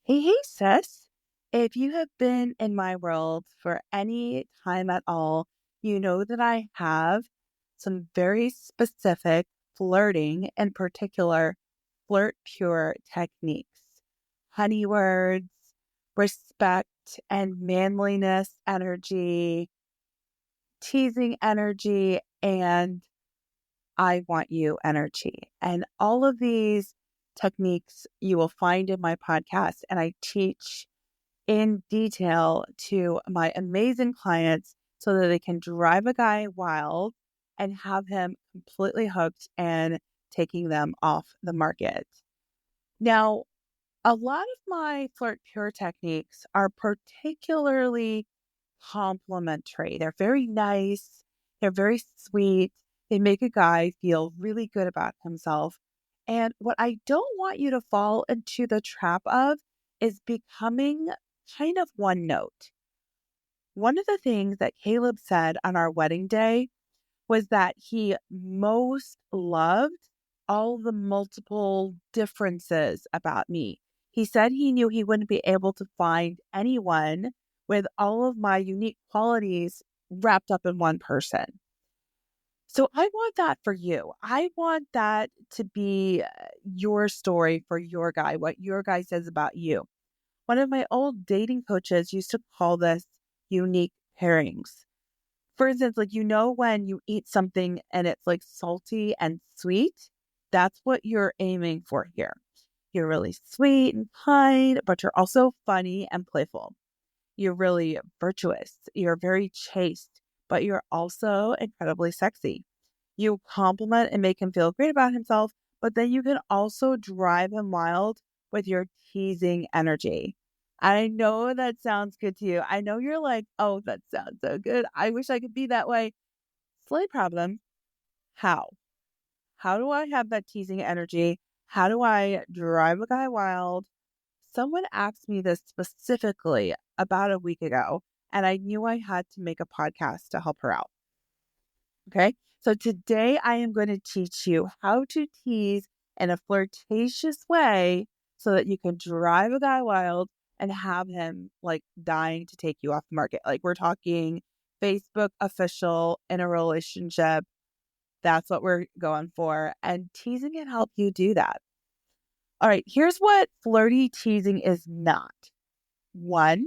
Hey, sis. If you have been in my world for any time at all, you know that I have some very specific flirting, in particular, flirt pure techniques, honey words, respect and manliness energy, teasing energy, and I want you energy. And all of these techniques you will find in my podcast, and I teach in detail to my amazing clients so that they can drive a guy wild and have him completely hooked and taking them off the market. Now, a lot of my flirt pure techniques are particularly complimentary. They're very nice, they're very sweet, they make a guy feel really good about himself. And what I don't want you to fall into the trap of is becoming kind of one note. One of the things that Caleb said on our wedding day was that he most loved all the multiple differences about me. He said he knew he wouldn't be able to find anyone with all of my unique qualities wrapped up in one person. So I want that for you. I want that to be your story for your guy, what your guy says about you. One of my old dating coaches used to call this unique pairings. For instance, like, when you eat something and it's like salty and sweet, that's what you're aiming for here. You're really sweet and kind, but you're also funny and playful. You're really virtuous. You're very chaste, but you're also incredibly sexy. You compliment and make him feel great about himself, but then you can also drive him wild with your teasing energy. I know that sounds good to you. I know you're like, oh, that sounds so good. I wish I could be that way. Slight problem. How? How do I have that teasing energy? How do I drive a guy wild? Someone asked me this specifically about a week ago, and I knew I had to make a podcast to help her out. Okay. So today I am going to teach you how to tease in a flirtatious way so that you can drive a guy wild and have him like dying to take you off the market. Like, we're talking Facebook official in a relationship. That's what we're going for. And teasing can help you do that. All right. Here's what flirty teasing is not. One,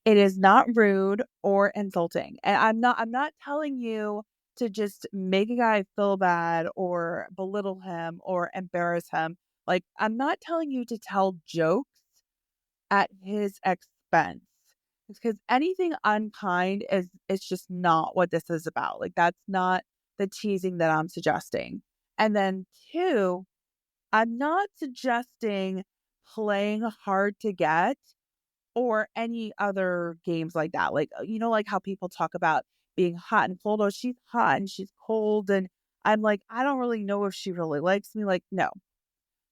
it is not rude or insulting. And I'm not telling you to just make a guy feel bad or belittle him or embarrass him. Like, I'm not telling you to tell jokes at his expense. Because anything unkind is it's just not what this is about. Like, that's not the teasing that I'm suggesting. And then two, I'm not suggesting playing hard to get or any other games like that. Like, like how people talk about being hot and cold. Oh, she's hot and she's cold. And I'm like, I don't really know if she really likes me. Like, no,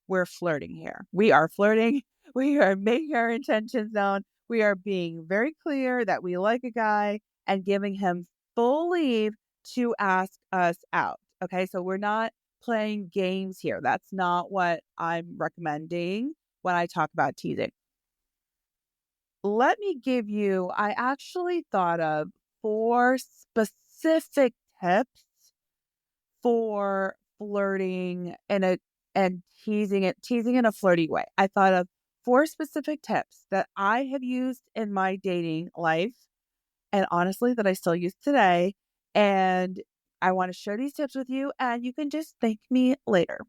we're flirting here. We are flirting. We are making our intentions known. We are being very clear that we like a guy and giving him full leave to ask us out. Okay. So we're not playing games here. That's not what I'm recommending when I talk about teasing. I actually thought of 4 specific tips for flirting and teasing in a flirty way. I thought of 4 specific tips that I have used in my dating life and honestly that I still use today. And I want to share these tips with you and you can just thank me later.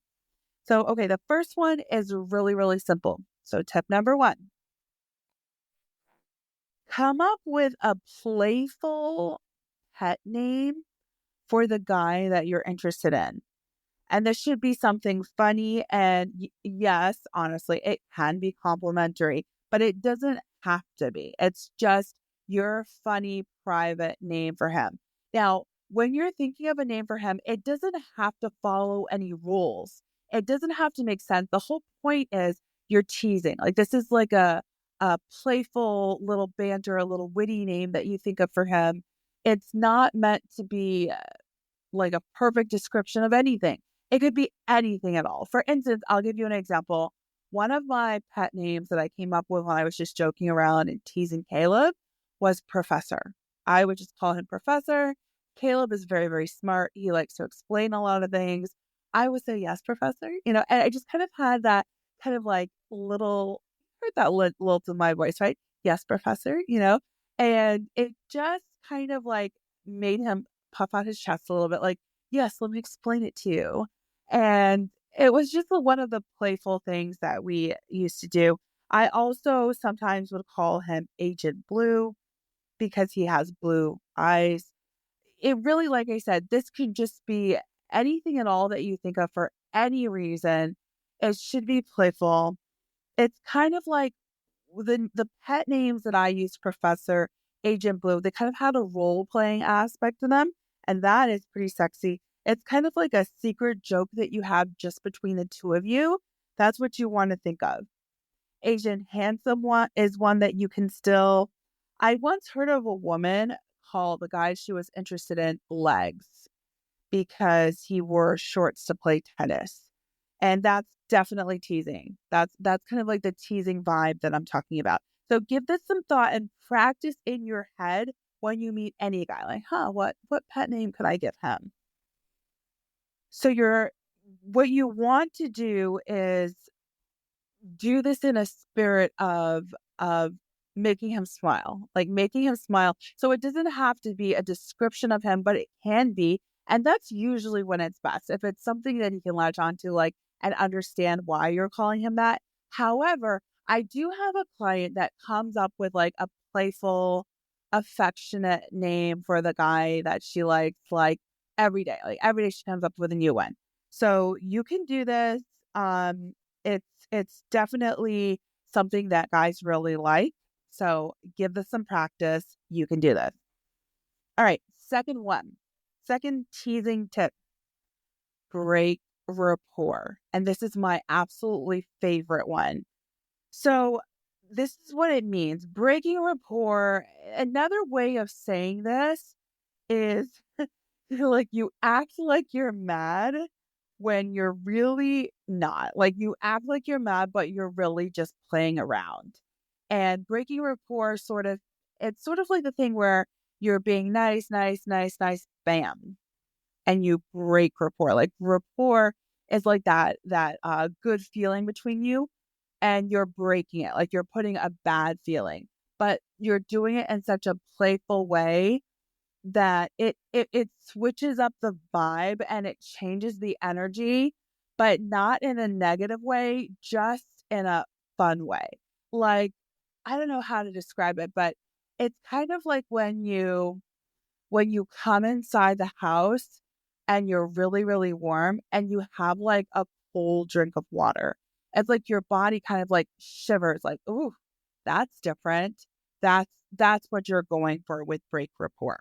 So, okay, the first one is really, really simple. So tip number 1, come up with a playful pet name for the guy that you're interested in. And this should be something funny. And yes, honestly, it can be complimentary, but it doesn't have to be. It's just your funny private name for him. Now, when you're thinking of a name for him, it doesn't have to follow any rules. It doesn't have to make sense. The whole point is you're teasing. Like, this is like a playful little banter, a little witty name that you think of for him. It's not meant to be like a perfect description of anything. It could be anything at all. For instance, I'll give you an example. one of my pet names that I came up with when I was just joking around and teasing Caleb was Professor. I would just call him Professor. Caleb is very, very smart. He likes to explain a lot of things. I would say, yes, Professor, and I just kind of had that kind of like little, heard that lilt in my voice, right? Yes, Professor, and it just kind of like made him puff out his chest a little bit like, yes, let me explain it to you. And it was just one of the playful things that we used to do. I also sometimes would call him Agent Blue because he has blue eyes. It really, like I said, this could just be anything at all that you think of for any reason. It should be playful. It's kind of like the pet names that I used, Professor, Agent Blue, they kind of had a role playing aspect to them, and that is pretty sexy. It's kind of like a secret joke that you have just between the two of you. That's what you want to think of. Agent Handsome one is one that you can still. I once heard of a woman called the guy she was interested in Legs because he wore shorts to play tennis. And that's definitely teasing. That's kind of like the teasing vibe that I'm talking about. So give this some thought and practice in your head when you meet any guy. Like, what pet name could I give him? So what you want to do is do this in a spirit of making him smile, like making him smile. So it doesn't have to be a description of him, but it can be. And that's usually when it's best. If it's something that he can latch onto, like, and understand why you're calling him that. However, I do have a client that comes up with like a playful, affectionate name for the guy that she likes, like every day. Like every day she comes up with a new one. So you can do this. It's definitely something that guys really like. So give this some practice. You can do this. All right. Second one. Second teasing tip. Break rapport. And this is my absolutely favorite one. So this is what it means. Breaking rapport. Another way of saying this is like you act like you're mad when you're really not. Like you act like you're mad, but you're really just playing around. And breaking rapport it's sort of like the thing where you're being nice, nice, nice, nice, bam. And you break rapport. Like rapport is like that good feeling between you and you're breaking it. Like you're putting a bad feeling, but you're doing it in such a playful way that it switches up the vibe and it changes the energy, but not in a negative way, just in a fun way. Like, I don't know how to describe it, but it's kind of like when you come inside the house and you're really, really warm and you have like a cold drink of water. It's like your body kind of like shivers, like, ooh, that's different. That's what you're going for with break rapport.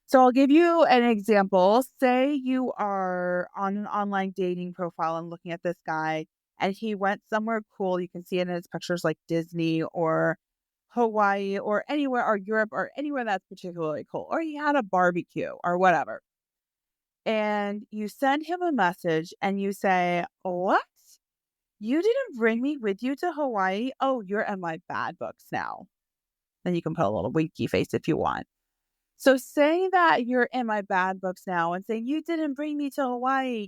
So I'll give you an example. Say you are on an online dating profile and looking at this guy and he went somewhere cool. You can see it in his pictures like Disney or Hawaii or anywhere or Europe or anywhere that's particularly cool. Or he had a barbecue or whatever. And you send him a message and you say, "What? You didn't bring me with you to Hawaii? Oh, you're in my bad books now." Then you can put a little winky face if you want. So saying that you're in my bad books now and saying you didn't bring me to Hawaii,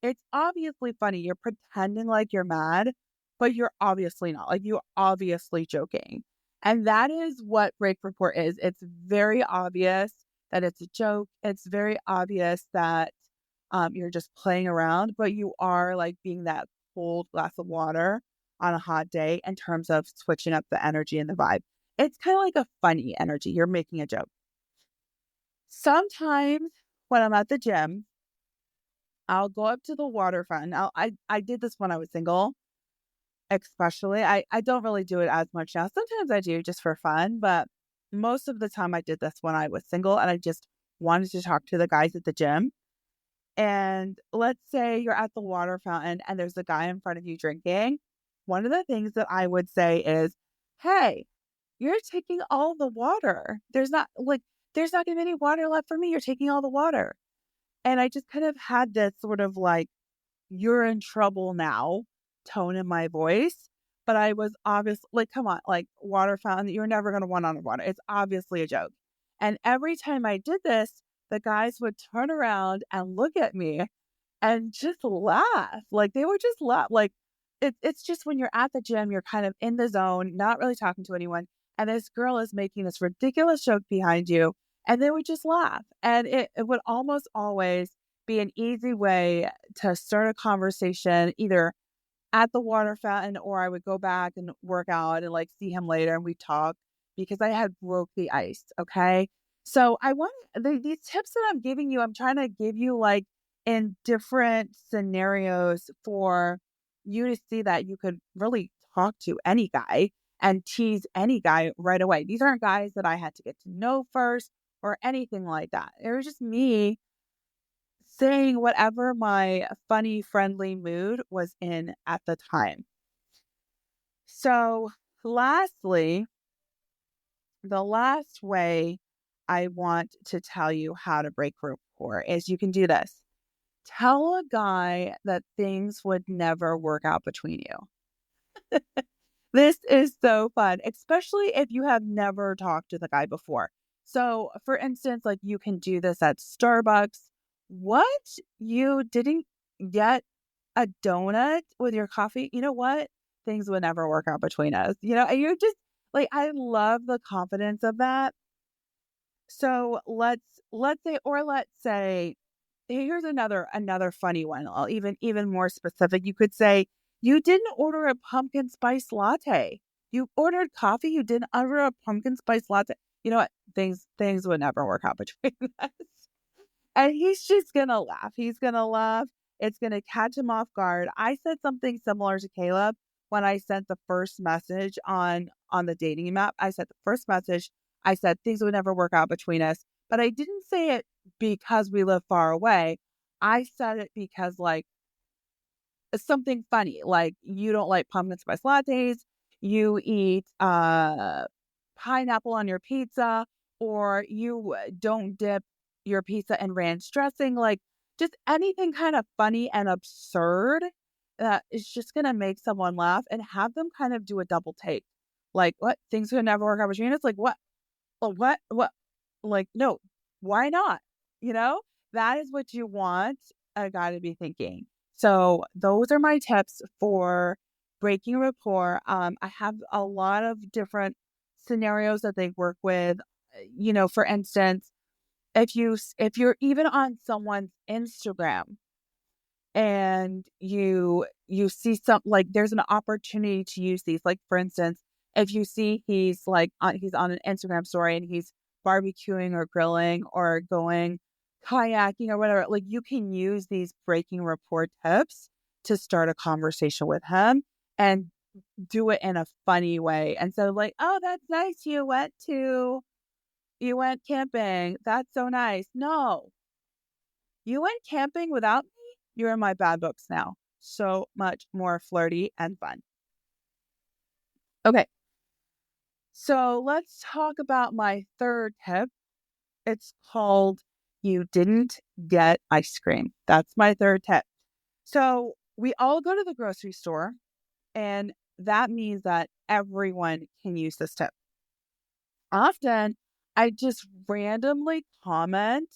it's obviously funny. You're pretending like you're mad, but you're obviously not. Like you're obviously joking. And that is what break rapport is. It's very obvious that it's a joke. It's very obvious that you're just playing around, but you are like being that cold glass of water on a hot day in terms of switching up the energy and the vibe. It's kind of like a funny energy. You're making a joke. Sometimes when I'm at the gym, I'll go up to the waterfront. I did this when I was single, especially. I don't really do it as much now. Sometimes I do just for fun, but most of the time I did this when I was single and I just wanted to talk to the guys at the gym. And let's say you're at the water fountain and there's a guy in front of you drinking. One of the things that I would say is, "Hey, you're taking all the water. There's not going to be any water left for me. You're taking all the water." And I just kind of had this sort of like, you're in trouble now tone in my voice, but I was obvious like, come on, like water fountain, you're never going to run out of water. It's obviously a joke. And every time I did this, the guys would turn around and look at me and just laugh. Like they would just laugh. Like it's just when you're at the gym, you're kind of in the zone, not really talking to anyone. And this girl is making this ridiculous joke behind you. And they would just laugh. And it would almost always be an easy way to start a conversation, either at the water fountain, or I would go back and work out and like see him later and we talk because I had broke the ice. Okay. So I want these tips that I'm giving you, I'm trying to give you like in different scenarios for you to see that you could really talk to any guy and tease any guy right away. These aren't guys that I had to get to know first or anything like that. It was just me saying whatever my funny, friendly mood was in at the time. So, lastly, the last way I want to tell you how to break rapport is you can do this. Tell a guy that things would never work out between you. This is so fun, especially if you have never talked to the guy before. So, for instance, like you can do this at Starbucks. What? You didn't get a donut with your coffee? You know what? Things would never work out between us. And you're just like, I love the confidence of that. So let's say, here's another funny one. I'll even more specific. You could say you didn't order a pumpkin spice latte. You ordered coffee. You didn't order a pumpkin spice latte. You know what? Things would never work out between us. And he's just gonna laugh. He's gonna laugh. It's gonna catch him off guard. I said something similar to Caleb when I sent the first message on the dating app. I said the first message. I said things would never work out between us, but I didn't say it because we live far away. I said it because like something funny, like you don't like pumpkin spice lattes, you eat pineapple on your pizza, or you don't dip your pizza in ranch dressing, like just anything kind of funny and absurd that is just gonna make someone laugh and have them kind of do a double take. Like, what? Things could never work out between us? Like, what? Well, what? Like, no, why not? You know, that is what you want a guy to be thinking. So those are my tips for breaking rapport. I have a lot of different scenarios that they work with. For instance, if you're even on someone's Instagram and you see some, like there's an opportunity to use these, like for instance, if you see he's on an Instagram story and he's barbecuing or grilling or going kayaking or whatever, like you can use these breaking rapport tips to start a conversation with him and do it in a funny way. And so like, oh, that's nice, you went camping, that's so nice. No, you went camping without me? You're in my bad books now. So much more flirty and fun. Okay, so let's talk about my third tip. It's called You Didn't Get Ice Cream. That's my third tip. So we all go to the grocery store, and that means that everyone can use this tip. Often, I just randomly comment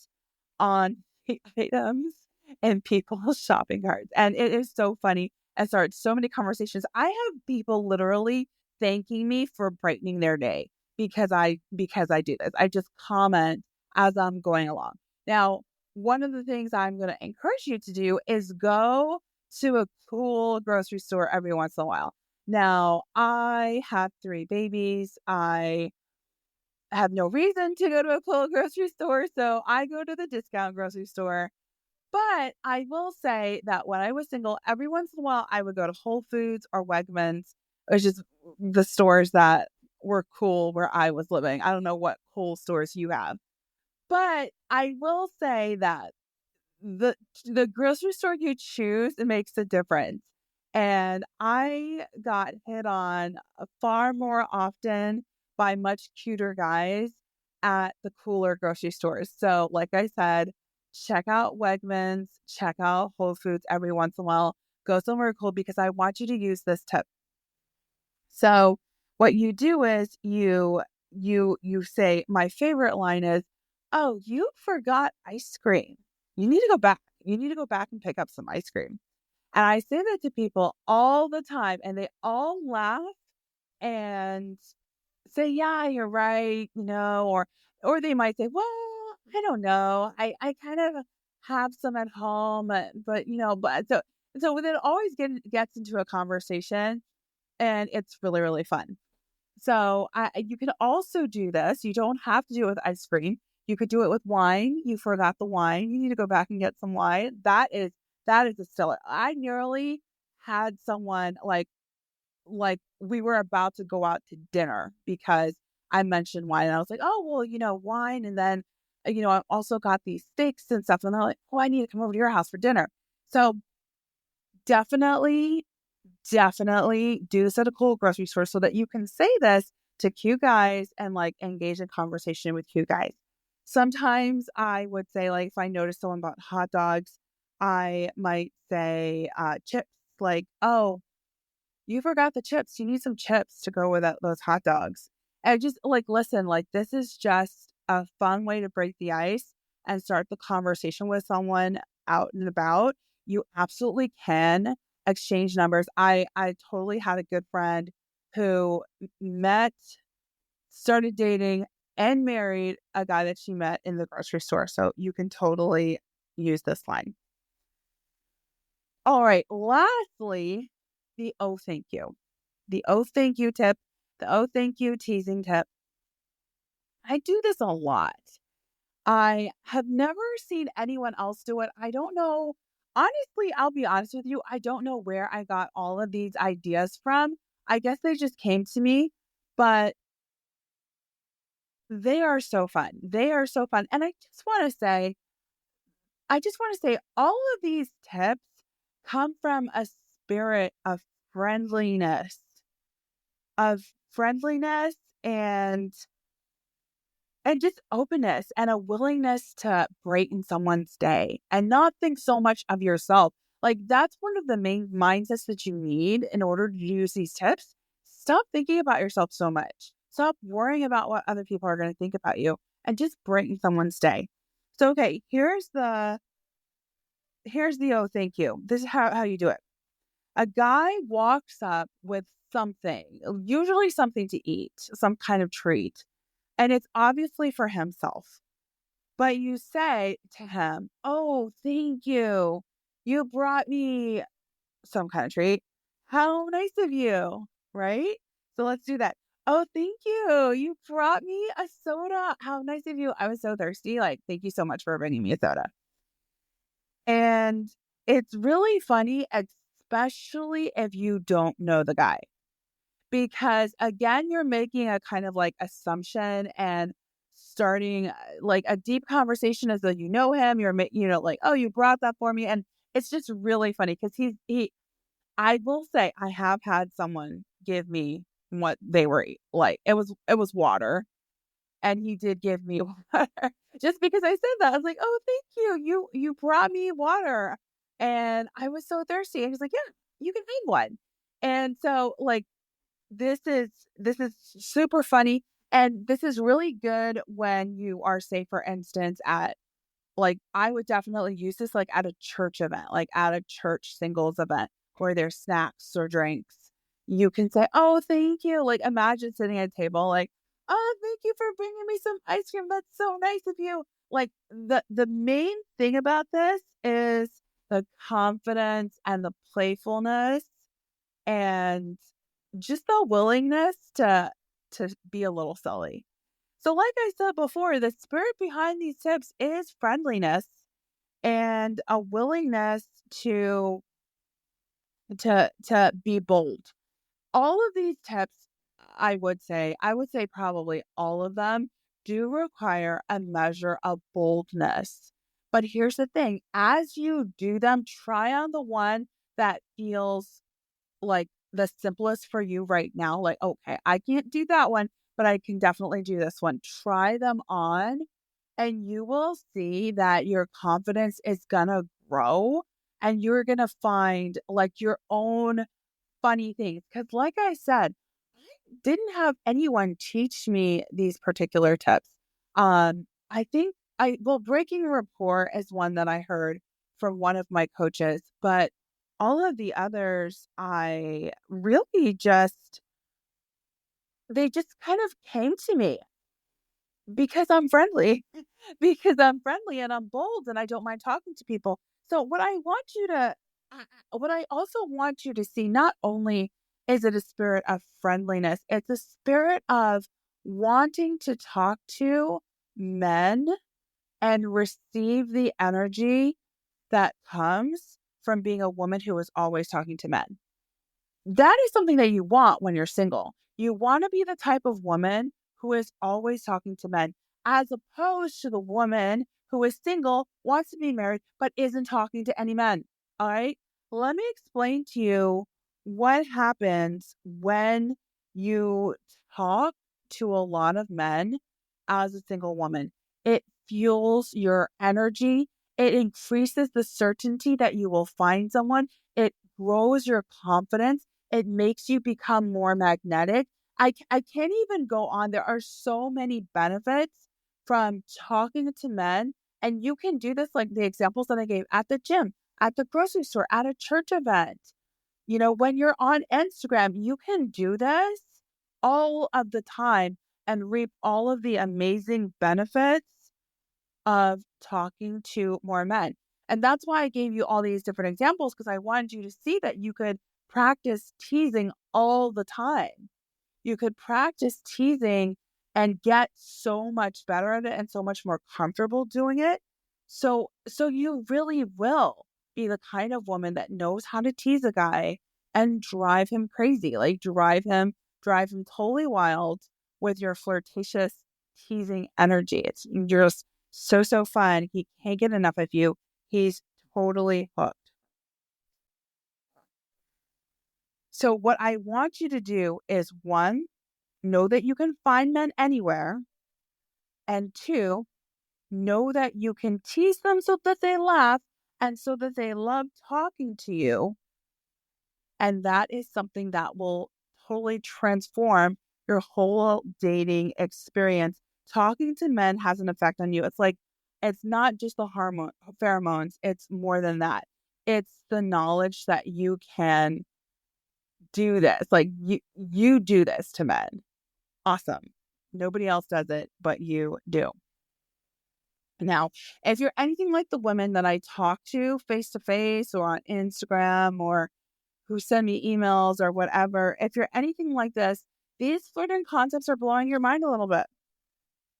on the items in people's shopping carts. And it is so funny. I started so many conversations. I have people literally thanking me for brightening their day because I do this. I just comment as I'm going along. Now, one of the things I'm going to encourage you to do is go to a cool grocery store every once in a while. Now, I have 3 babies. I have no reason to go to a cool grocery store, so I go to the discount grocery store. But I will say that when I was single, every once in a while, I would go to Whole Foods or Wegmans, which is the stores that were cool where I was living. I don't know what cool stores you have, but I will say that the the grocery store you choose, it makes a difference. And I got hit on far more often by much cuter guys at the cooler grocery stores. So, like I said, check out Wegmans, check out Whole Foods every once in a while. go somewhere cool because I want you to use this tip. So what you do is you say, my favorite line is, "Oh, you forgot ice cream. You need to go back. You need to go back and pick up some ice cream." And I say that to people all the time and they all laugh and say, "Yeah, you're right," or they might say, "Well, I don't know. I kind of have some at home, but so then it always gets into a conversation and it's really, really fun. So you can also do this. You don't have to do it with ice cream. You could do it with wine. You forgot the wine. You need to go back and get some wine. That is a stellar. I nearly had someone like we were about to go out to dinner because I mentioned wine and I was like, "Oh, well, wine." And then, I also got these steaks and stuff. And they're like, "Oh, I need to come over to your house for dinner." So definitely definitely do this at a cool grocery store so that you can say this to cute guys and like engage in conversation with cute guys. Sometimes I would say, like, if I notice someone bought hot dogs, I might say chips, like, "Oh, you forgot the chips. You need some chips to go with those hot dogs." And just like, listen, like, this is just a fun way to break the ice and start the conversation with someone out and about. You absolutely can exchange numbers. I totally had a good friend who met, started dating, and married a guy that she met in the grocery store. So you can totally use this line. All right. Lastly, the oh, thank you. The oh, thank you tip, the oh, thank you teasing tip. I do this a lot. I have never seen anyone else do it. I don't know. Honestly, I'll be honest with you. I don't know where I got all of these ideas from. I guess they just came to me, but they are so fun. They are so fun. And I just want to say all of these tips come from a spirit of friendliness and just openness and a willingness to brighten someone's day and not think so much of yourself. Like, that's one of the main mindsets that you need in order to use these tips. Stop thinking about yourself so much. Stop worrying about what other people are going to think about you and just brighten someone's day. So, okay, here's the oh, thank you. This is how you do it. A guy walks up with something, usually something to eat, some kind of treat, and it's obviously for himself. But you say to him, "Oh, thank you. You brought me some kind of treat. How nice of you." Right? So let's do that. "Oh, thank you. You brought me a soda. How nice of you. I was so thirsty. Like, thank you so much for bringing me a soda." And it's really funny, especially if you don't know the guy. Because again, you're making a kind of like assumption and starting like a deep conversation as though you know him. Like, "Oh, you brought that for me." And it's just really funny because I will say, I have had someone give me what they were like. It was water. And he did give me water just because I said that. I was like, "Oh, thank you. You brought me water." And I was so thirsty. And he's like, "Yeah, you can have one." And so like, this is super funny, and this is really good when you are, say, for instance, at like, I would definitely use this like at a church event, like at a church singles event where there's snacks or drinks. You can say, "Oh, thank you." Like, imagine sitting at a table like, "Oh, thank you for bringing me some ice cream. That's so nice of you." Like, the main thing about this is the confidence and the playfulness and just the willingness to be a little silly. So like I said before, the spirit behind these tips is friendliness and a willingness to be bold. All of these tips, I would say probably all of them do require a measure of boldness. But here's the thing, as you do them, try on the one that feels like the simplest for you right now. Like, "Okay, I can't do that one, but I can definitely do this one." Try them on and you will see that your confidence is gonna grow and you're going to find like your own funny things. Because, like I said, I didn't have anyone teach me these particular tips. I think breaking rapport is one that I heard from one of my coaches, but all of the others, I really they just kind of came to me because I'm friendly, because I'm friendly and I'm bold and I don't mind talking to people. So what I also want you to see, not only is it a spirit of friendliness, it's a spirit of wanting to talk to men and receive the energy that comes from being a woman who is always talking to men. That is something that you want when you're single. You want to be the type of woman who is always talking to men, as opposed to the woman who is single, wants to be married, but isn't talking to any men. All right. Let me explain to you what happens when you talk to a lot of men as a single woman. It fuels your energy. It increases the certainty that you will find someone. It grows your confidence. It makes you become more magnetic. I can't even go on. There are so many benefits from talking to men. And you can do this like the examples that I gave at the gym, at the grocery store, at a church event. You know, when you're on Instagram, you can do this all of the time and reap all of the amazing benefits of talking to more men. And that's why I gave you all these different examples, because I wanted you to see that you could practice teasing all the time. You could practice teasing and get so much better at it and so much more comfortable doing it. So you really will be the kind of woman that knows how to tease a guy and drive him crazy, like drive him totally wild with your flirtatious teasing energy. You're just so fun. He can't get enough of you. He's totally hooked. So what I want you to do is, one, know that you can find men anywhere. And two, know that you can tease them so that they laugh and so that they love talking to you. And that is something that will totally transform your whole dating experience. Talking to men has an effect on you. It's not just the pheromones. It's more than that. It's the knowledge that you can do this. Like you do this to men. Awesome. Nobody else does it, but you do. Now, if you're anything like the women that I talk to face or on Instagram, or who send me emails or whatever, if you're anything like this, these flirting concepts are blowing your mind a little bit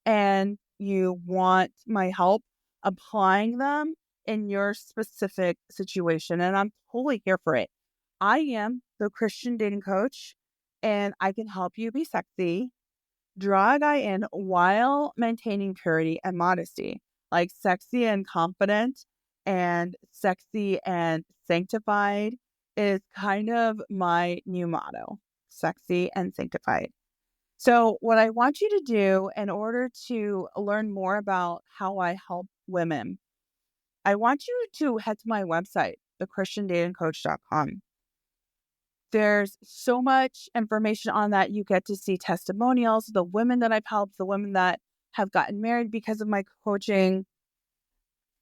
and you want my help applying them in your specific situation. And I'm totally here for it. I am the Christian dating coach, and I can help you be sexy, draw a guy in while maintaining purity and modesty. Like sexy and confident and sexy and sanctified is kind of my new motto. Sexy and sanctified. So what I want you to do in order to learn more about how I help women, I want you to head to my website, thechristiandatingcoach.com. There's so much information on that. You get to see testimonials, the women that I've helped, the women that have gotten married because of my coaching.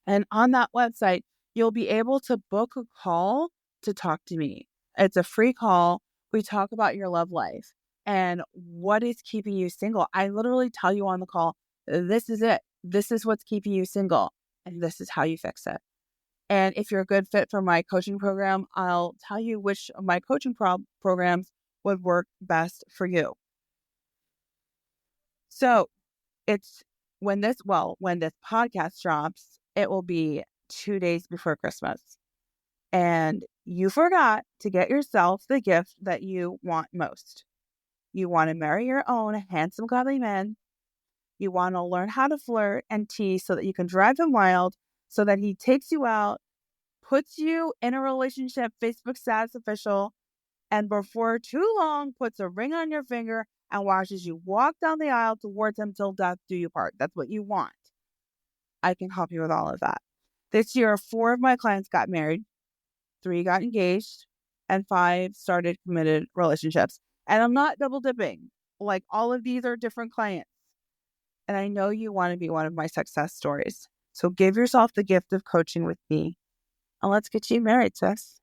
And on that website, you'll be able to book a call to talk to me. It's a free call. We talk about your love life and what is keeping you single. I literally tell you on the call, this is it. This is what's keeping you single, and this is how you fix it. And if you're a good fit for my coaching program, I'll tell you which of my coaching programs would work best for you. So it's when this podcast drops, it will be 2 days before Christmas. And you forgot to get yourself the gift that you want most. You want to marry your own handsome, godly man. You want to learn how to flirt and tease so that you can drive him wild, so that he takes you out, puts you in a relationship, Facebook status official, and before too long puts a ring on your finger and watches you walk down the aisle towards him till death do you part. That's what you want. I can help you with all of that. This year, 4 of my clients got married. 3 got engaged, and 5 started committed relationships. And I'm not double dipping. Like, all of these are different clients. And I know you want to be one of my success stories. So give yourself the gift of coaching with me, and let's get you married, sis.